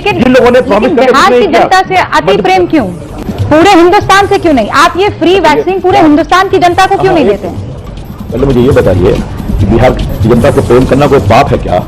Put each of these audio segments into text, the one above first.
लेकिन जिन लोगों ने बिहार की जनता से अति प्रेम क्यों? पूरे हिंदुस्तान से क्यों नहीं? आप ये फ्री वैक्सीन पूरे हिंदुस्तान की जनता को क्यों नहीं देते? पहले मुझे ये बताइए कि बिहार की जनता से प्रेम करना कोई पाप है क्या?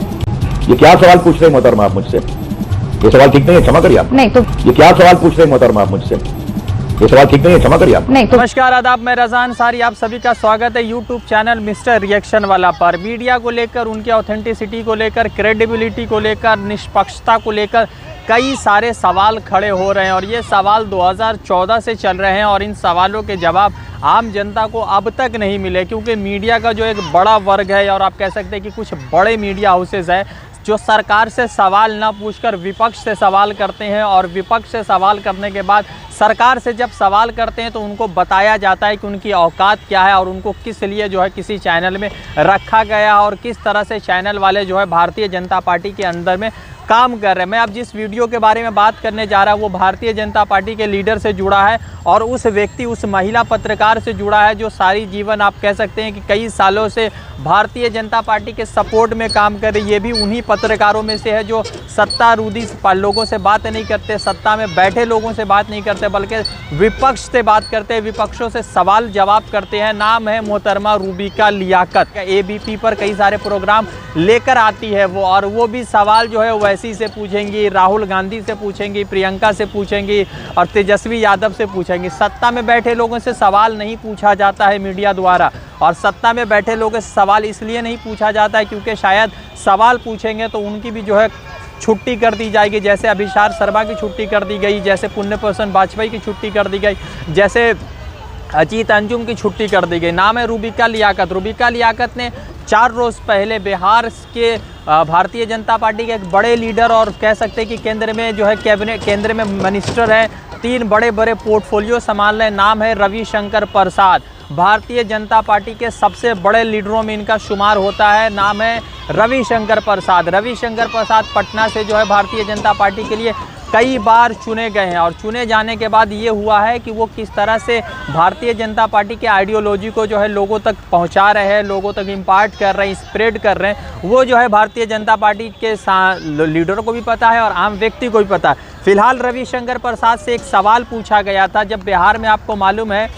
ये क्या सवाल पूछ रहे हैं मोहतरमा आप मुझसे? ये सवाल ठीक नहीं है, क्षमा करिए आप। नहीं तो ये क्या सवाल पूछ रहे हैं मोहतरमा आप मुझसे? ये सवाल ठीक नहीं है, क्षमा करिए आप। नहीं तो नमस्कार आदाब, मैं रज़ा अंसारी, आप सभी का स्वागत है यूट्यूब चैनल मिस्टर रिएक्शन वाला पर। मीडिया को लेकर, उनकी ऑथेंटिसिटी को लेकर, क्रेडिबिलिटी को लेकर, निष्पक्षता को लेकर कई सारे सवाल खड़े हो रहे हैं और ये सवाल 2014 से चल रहे हैं और इन सवालों के जवाब आम जनता को अब तक नहीं मिले, क्योंकि मीडिया का जो एक बड़ा वर्ग है और आप कह सकते हैं कि कुछ बड़े मीडिया हाउसेस है जो सरकार से सवाल ना पूछकर विपक्ष से सवाल करते हैं और विपक्ष से सवाल करने के बाद सरकार से जब सवाल करते हैं तो उनको बताया जाता है कि उनकी औकात क्या है और उनको किस लिए जो है किसी चैनल में रखा गया और किस तरह से चैनल वाले जो है भारतीय जनता पार्टी के अंदर में काम कर रहे हैं। मैं अब जिस वीडियो के बारे में बात करने जा रहा हूँ वो भारतीय जनता पार्टी के लीडर से जुड़ा है और उस व्यक्ति, उस महिला पत्रकार से जुड़ा है जो सारी जीवन आप कह सकते हैं कि कई सालों से भारतीय जनता पार्टी के सपोर्ट में काम कर रही। ये भी उन्हीं पत्रकारों में से है जो सत्तारूढ़ी लोगों से बात नहीं करते, सत्ता में बैठे लोगों से बात नहीं करते, बल्कि विपक्ष से बात करते हैं, विपक्षों से सवाल जवाब करते हैं। नाम है मोहतरमा रूबिका लियाकत। एबीपी पर कई सारे प्रोग्राम लेकर आती है वो, और वो भी सवाल जो है वैसी से पूछेंगी, राहुल गांधी से पूछेंगी, प्रियंका से पूछेंगी और तेजस्वी यादव से पूछेंगी। सत्ता में बैठे लोगों से सवाल नहीं पूछा जाता है मीडिया द्वारा, और सत्ता में बैठे लोगों से सवाल इसलिए नहीं पूछा जाता है क्योंकि शायद सवाल पूछेंगे तो उनकी भी जो है छुट्टी कर दी जाएगी। जैसे अभिषार शर्मा की छुट्टी कर दी गई, जैसे पुण्य प्रसन्न वाजपेयी की छुट्टी कर दी गई, जैसे अजीत अंजुम की छुट्टी कर दी गई। नाम है रूबिका लियाकत। रूबिका लियाकत ने 4 रोज़ पहले बिहार के भारतीय जनता पार्टी के एक बड़े लीडर और कह सकते हैं कि केंद्र में जो है कैबिनेट, केंद्र में मिनिस्टर है, 3 बड़े बड़े पोर्टफोलियो संभाल रहे। नाम है रविशंकर प्रसाद। भारतीय जनता पार्टी के सबसे बड़े लीडरों में इनका शुमार होता है। नाम है रविशंकर प्रसाद। रविशंकर प्रसाद पटना से जो है भारतीय जनता पार्टी के लिए कई बार चुने गए हैं और चुने जाने के बाद ये हुआ है कि वो किस तरह से भारतीय जनता पार्टी के आइडियोलॉजी को जो है लोगों तक पहुंचा रहे हैं, लोगों तक इम्पार्ट कर रहे हैं, स्प्रेड कर रहे हैं। वो जो है भारतीय जनता पार्टी के लीडरों को भी पता है और आम व्यक्ति को भी पता है। फिलहाल रविशंकर प्रसाद से एक सवाल पूछा गया था जब बिहार में आपको मालूम है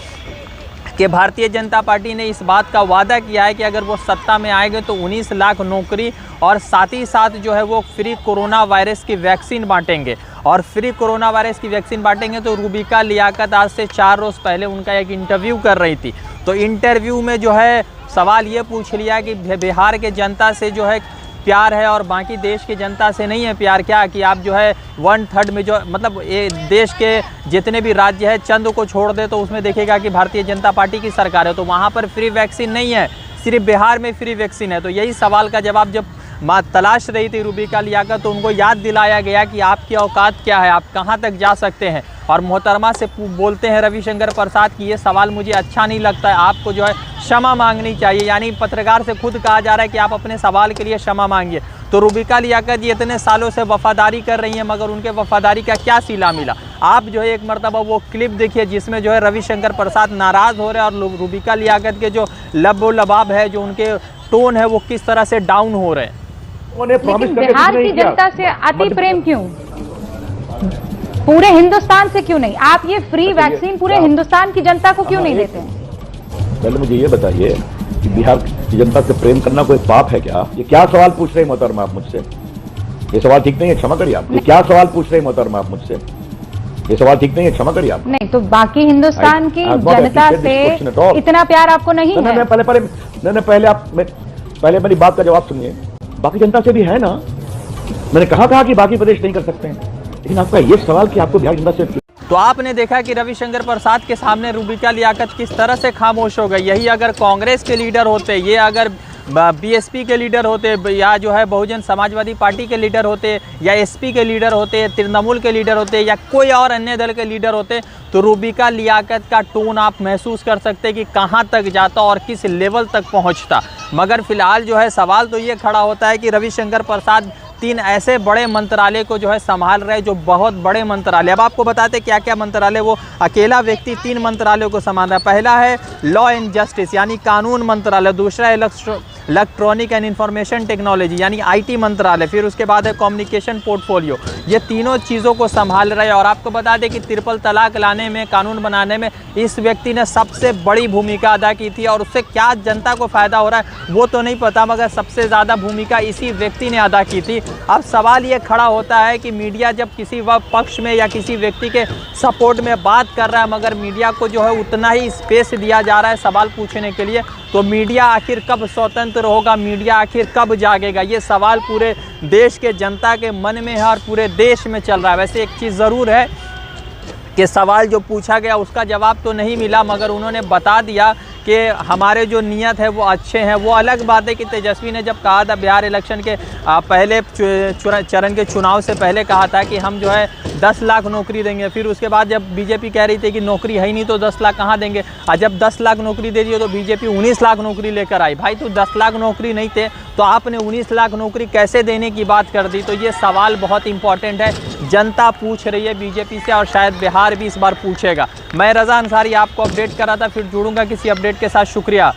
कि भारतीय जनता पार्टी ने इस बात का वादा किया है कि अगर वो सत्ता में आएंगे तो 19 लाख नौकरी और साथ ही साथ जो है वो फ्री कोरोना वायरस की वैक्सीन बांटेंगे। और फ्री कोरोना वायरस की वैक्सीन बांटेंगे तो रूबिका लियाकत आज से 4 रोज़ पहले उनका एक इंटरव्यू कर रही थी। तो इंटरव्यू में जो है सवाल ये पूछ लिया कि बिहार के जनता से जो है प्यार है और बाकी देश की जनता से नहीं है प्यार क्या, कि आप जो है 1/3 में जो मतलब ये देश के जितने भी राज्य है चंद को छोड़ दे तो उसमें देखेगा कि भारतीय जनता पार्टी की सरकार है, तो वहाँ पर फ्री वैक्सीन नहीं है, सिर्फ बिहार में फ्री वैक्सीन है। तो यही सवाल का जवाब जब तलाश रही थी रूबिका लियाकत तो उनको याद दिलाया गया कि आपकी औकात क्या है, आप कहाँ तक जा सकते हैं। और मोहतरमा से बोलते हैं रविशंकर प्रसाद कि ये सवाल मुझे अच्छा नहीं लगता है, आपको जो है क्षमा मांगनी चाहिए। यानी पत्रकार से खुद कहा जा रहा है कि आप अपने सवाल के लिए क्षमा मांगिए। तो रूबिका लियाकत ये इतने सालों से वफादारी कर रही हैं मगर उनके वफादारी का क्या सिला मिला। आप जो है एक मरतबा वो क्लिप देखिए जिसमें जो है रविशंकर प्रसाद नाराज़ हो रहे हैं और रूबिका लियाकत के जो लबो लबाब है, जो उनके टोन है वो किस तरह से डाउन हो रहे हैं। लेकिन बिहार की जनता से अति प्रेम क्यों? पूरे हिंदुस्तान से क्यों नहीं? आप ये फ्री वैक्सीन पूरे हिंदुस्तान की जनता को क्यों नहीं देते? पहले मुझे ये बताइए कि बिहार की जनता से प्रेम करना कोई पाप है क्या? ये क्या सवाल पूछ रहे हैं मोहतरमा आप मुझसे? ये सवाल ठीक नहीं है, क्षमा करिए आप। ये क्या सवाल पूछ रहे हैं मोहतरमा आप मुझसे? ये सवाल ठीक नहीं है, क्षमा करिए आप। नहीं तो बाकी हिंदुस्तान की जनता से इतना प्यार आपको नहीं है? पहले मेरी बात का जवाब सुनिए। बाकी जनता से भी है ना, मैंने कहा कि बाकी प्रदेश नहीं कर सकते हैं, लेकिन आपका ये सवाल कि आपको बिहार जनता से। तो आपने देखा कि रविशंकर प्रसाद के सामने रूबिका लियाकत किस तरह से खामोश हो गई। यही अगर कांग्रेस के लीडर होते, ये अगर बीएसपी के लीडर होते या जो है बहुजन समाजवादी पार्टी के लीडर होते या एसपी के लीडर होते, तृणमूल के लीडर होते या कोई और अन्य दल के लीडर होते तो रूबिका लियाकत का टोन आप महसूस कर सकते कि कहां तक जाता और किस लेवल तक पहुंचता। मगर फिलहाल जो है सवाल तो ये खड़ा होता है कि रविशंकर प्रसाद 3 ऐसे बड़े मंत्रालय को जो है संभाल रहे, जो बहुत बड़े मंत्रालय। अब आपको बताते क्या क्या मंत्रालय, वो अकेला व्यक्ति 3 मंत्रालयों को संभाल रहा है। पहला है लॉ एंड जस्टिस यानी कानून मंत्रालय, दूसरा इलेक्ट्रॉनिक एंड इंफॉर्मेशन टेक्नोलॉजी यानी IT मंत्रालय, फिर उसके बाद है कम्युनिकेशन पोर्टफोलियो, ये तीनों चीज़ों को संभाल रहे हैं। और आपको बता दें कि ट्रिपल तलाक लाने में, कानून बनाने में इस व्यक्ति ने सबसे बड़ी भूमिका अदा की थी। और उससे क्या जनता को फ़ायदा हो रहा है वो तो नहीं पता, मगर सबसे ज़्यादा भूमिका इसी व्यक्ति ने अदा की थी। अब सवाल ये खड़ा होता है कि मीडिया जब किसी पक्ष में या किसी व्यक्ति के सपोर्ट में बात कर रहा है, मगर मीडिया को जो है उतना ही स्पेस दिया जा रहा है सवाल पूछने के लिए, तो मीडिया आखिर कब स्वतंत्र होगा, मीडिया आखिर कब जागेगा, ये सवाल पूरे देश के जनता के मन में है और पूरे देश में चल रहा है। वैसे एक चीज़ ज़रूर है कि सवाल जो पूछा गया उसका जवाब तो नहीं मिला, मगर उन्होंने बता दिया कि हमारे जो नियत है वो अच्छे हैं। वो अलग बात है कि तेजस्वी ने जब कहा था बिहार इलेक्शन के पहले चरण के चुनाव से पहले कहा था कि हम जो है 10 लाख नौकरी देंगे, फिर उसके बाद जब बीजेपी कह रही थी कि नौकरी है ही नहीं तो 10 लाख कहाँ देंगे, और जब 10 लाख नौकरी दे दी तो बीजेपी 19 लाख नौकरी लेकर आई। भाई तो 10 लाख नौकरी नहीं थे तो आपने 19 लाख नौकरी कैसे देने की बात कर दी। तो ये सवाल बहुत इंपॉर्टेंट है, जनता पूछ रही है बीजेपी से और शायद बिहार भी इस बार पूछेगा। मैं रज़ा अंसारी आपको अपडेट करा था, फिर जुड़ूंगा किसी अपडेट के साथ। शुक्रिया।